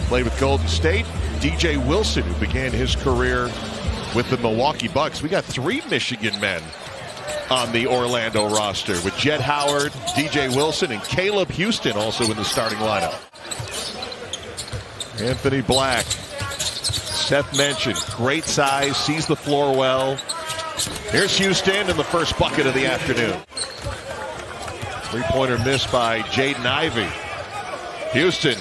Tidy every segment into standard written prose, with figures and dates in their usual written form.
Played with Golden State. DJ Wilson, who began his career with the Milwaukee Bucks. We got 3 Michigan men on the Orlando roster with Jett Howard, DJ Wilson, and Caleb Houston also in the starting lineup. Anthony Black, Seth mentioned, great size, sees the floor well. Here's Houston in the first bucket of the afternoon. Three-pointer missed by Jaden Ivey. Houston,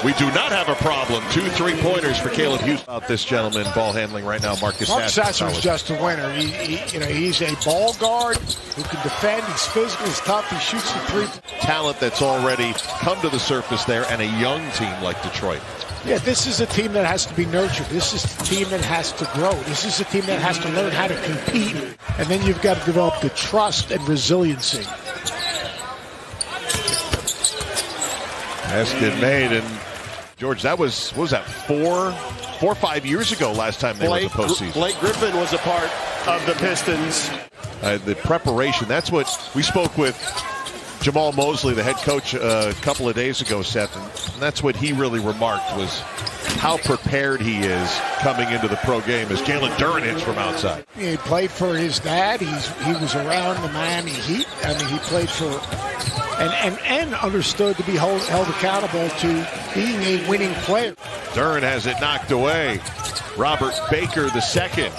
we do not have a problem. 2 3-pointers for Caleb Houston. About this gentleman ball handling right now, Marcus Sasser is just a winner. He's a ball guard who can defend. He's physical. He's tough. He shoots the 3. Talent that's already come to the surface there, and a young team like Detroit. Yeah, this is a team that has to be nurtured. This is a team that has to grow. This is a team that has to learn how to compete. And then you've got to develop the trust and resiliency. Basket made, and George, that was that 4 or 5 years ago last time they were in the postseason. Blake Griffin was a part of the Pistons. The preparation, that's what we spoke with Jamal Mosley, the head coach, a couple of days ago, Seth, and that's what he really remarked was how prepared he is coming into the pro game as Jalen Duren hits from outside. He played for his dad. He was around the Miami Heat. I mean, he played for and understood to be held accountable to being a winning player. Duren has it knocked away. Robert Baker the second.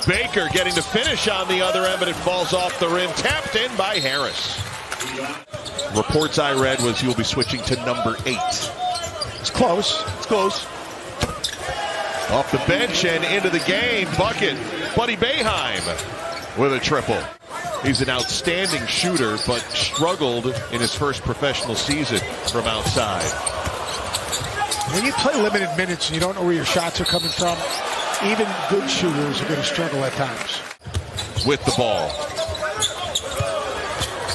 Baker getting to finish on the other end, but it falls off the rim. Tapped in by Harris. Reports I read was he'll be switching to number 8. It's close. It's close. Off the bench and into the game. Bucket. Buddy Boeheim with a triple. He's an outstanding shooter, but struggled in his first professional season from outside. When you play limited minutes and you don't know where your shots are coming from, even good shooters are going to struggle at times. With the ball.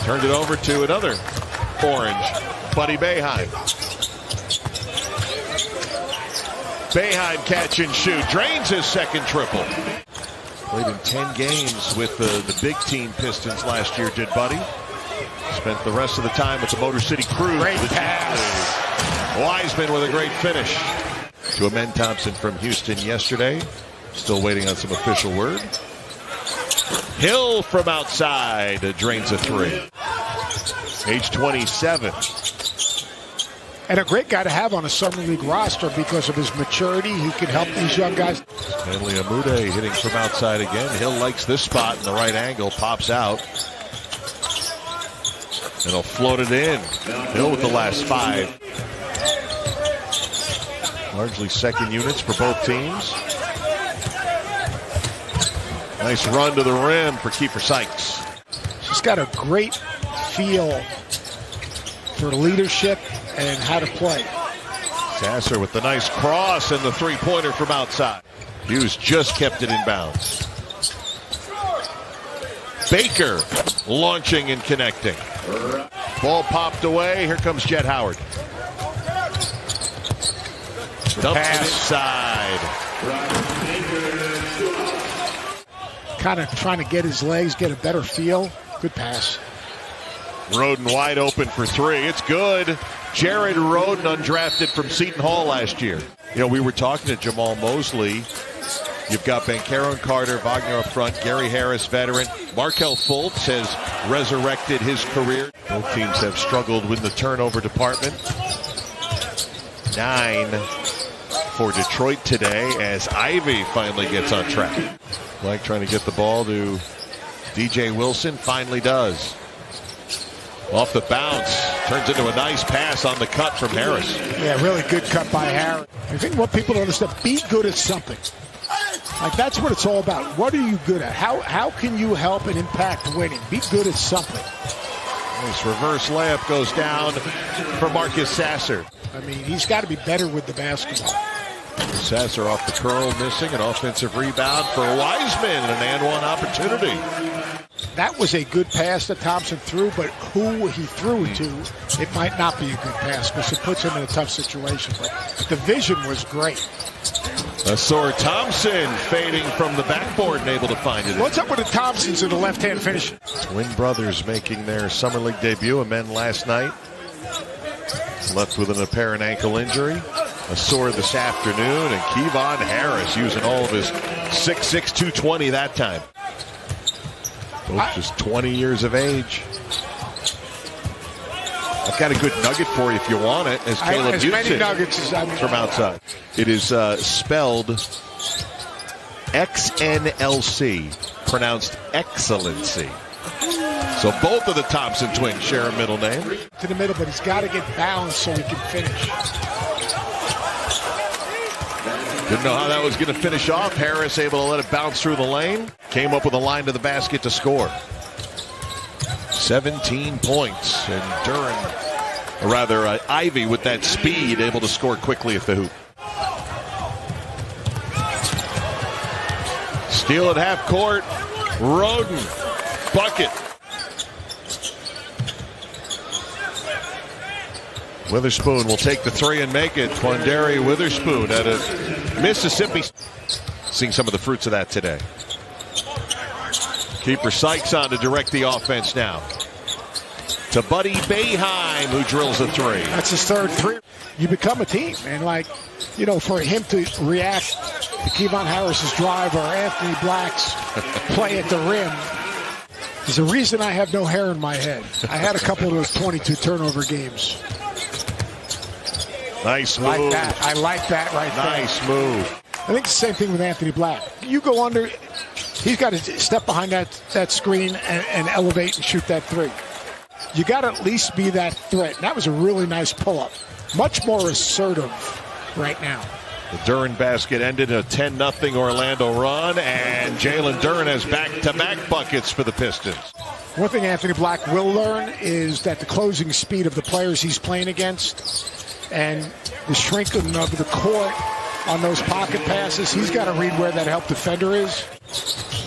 Turned it over to another orange, Buddy Boeheim. Boeheim catch and shoot. Drains his second triple. Played in 10 games with the big team Pistons last year, did Buddy. Spent the rest of the time with the Motor City Crew. Great pass. Wiseman with a great finish. To Amen Thompson from Houston yesterday. Still waiting on some official word. Hill from outside drains a 3. Age 27. And a great guy to have on a Summer League roster because of his maturity. He can help these young guys. Stanley Amude hitting from outside again. Hill likes this spot in the right angle. Pops out. And he'll float it in. Hill with the last 5. Largely second units for both teams. Nice run to the rim for Kiefer Sykes. He's got a great feel for leadership and how to play. Sasser with the nice cross and the 3-pointer from outside. Hughes just kept it in bounds. Baker launching and connecting. Ball popped away. Here comes Jett Howard. Dumps it inside. Kind of trying to get his legs, get a better feel. Good pass. Roden wide open for 3. It's good. Jared Roden, undrafted from Seton Hall last year. You know, we were talking to Jamal Mosley. You've got Banchero and Carter, Wagner up front, Gary Harris, veteran. Markelle Fultz has resurrected his career. Both teams have struggled with the turnover department. 9 for Detroit today as Ivy finally gets on track. Black trying to get the ball to DJ Wilson, finally does. Off the bounce, turns into a nice pass on the cut from Harris. Yeah, really good cut by Harris. I think what people don't understand, be good at something. Like, that's what it's all about. What are you good at? How can you help and impact winning? Be good at something. Nice reverse layup goes down for Marcus Sasser. I mean, he's got to be better with the basketball. Sasser off the curl, missing an offensive rebound for Wiseman, and an and one opportunity. That was a good pass that Thompson threw, but who he threw it to, it might not be a good pass because it puts him in a tough situation. But the vision was great. Asor Thompson fading from the backboard and able to find it. What's up with the Thompsons in the left-hand finish? Twin brothers making their Summer League debut, men last night. Left with an apparent ankle injury. a sore this afternoon, and Kevon Harris using all of his 6'6", 220 that time. Both just 20 years of age. I've got a good nugget for you if you want it, as Caleb as used many it nuggets as I'm from outside. It is spelled XNLC, pronounced excellency. So both of the Thompson twins share a middle name. To the middle, but he's got to get balanced so he can finish. Didn't know how that was going to finish off. Harris able to let it bounce through the lane. Came up with a line to the basket to score. 17 points. And Ivy with that speed able to score quickly at the hoop. Steal at half court. Roden. Bucket. Witherspoon will take the three and make it. Quandary Witherspoon out of Mississippi. Seeing some of the fruits of that today. Keeper Sykes on to direct the offense now. To Buddy Boeheim, who drills a three. That's his third three. You become a team. And, for him to react to Kevon Harris's drive or Anthony Black's play at the rim, there's a reason I have no hair in my head. I had a couple of those 22 turnover games. Nice move. I like that right there. Nice move. I think the same thing with Anthony Black. You go under, he's got to step behind that screen and elevate and shoot that three. You got to at least be that threat. And that was a really nice pull-up. Much more assertive right now. The Duren basket ended a 10-0 Orlando run, and Jalen Duren has back-to-back buckets for the Pistons. One thing Anthony Black will learn is that the closing speed of the players he's playing against and the shrinking of the court on those pocket passes, he's got to read where that help defender is.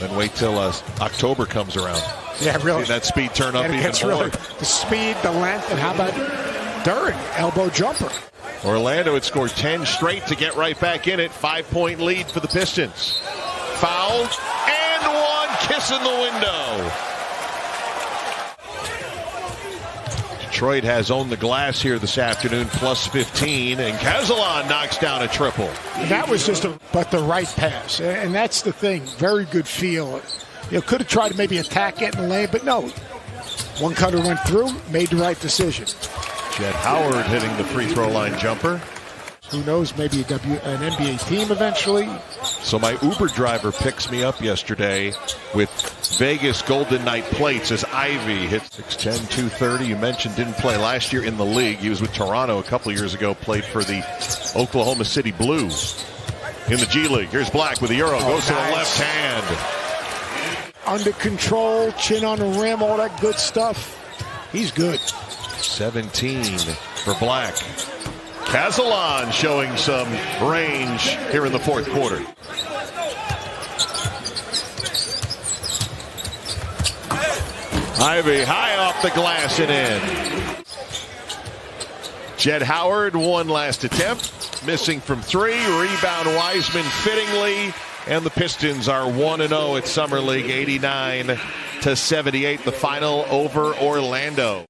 Then wait till October comes around. Yeah, really. See that speed turn up even more. Really, the speed, the length, and how about Duren, elbow jumper. Orlando had scored 10 straight to get right back in it. 5-point lead for the Pistons. Foul and one, kiss in the window. Detroit has owned the glass here this afternoon, plus 15, and Cazelan knocks down a triple. And that was just the right pass, and that's the thing. Very good feel. Could have tried to maybe attack it in the lane, but no. One cutter went through, made the right decision. Jett Howard hitting the free throw line jumper. Who knows, maybe an NBA team eventually. So my Uber driver picks me up yesterday with Vegas Golden Knight plates as Ivy hit 6'10", 230. You mentioned didn't play last year in the league. He was with Toronto a couple years ago, played for the Oklahoma City Blues in the G League. Here's Black with the Euro, goes to the left hand. Under control, chin on the rim, all that good stuff. He's good. 17 for Black. Cazelan showing some range here in the fourth quarter. Ivy high off the glass and in. Jett Howard, one last attempt. Missing from three. Rebound Wiseman fittingly. And the Pistons are 1-0 at Summer League, 89-78, the final over Orlando.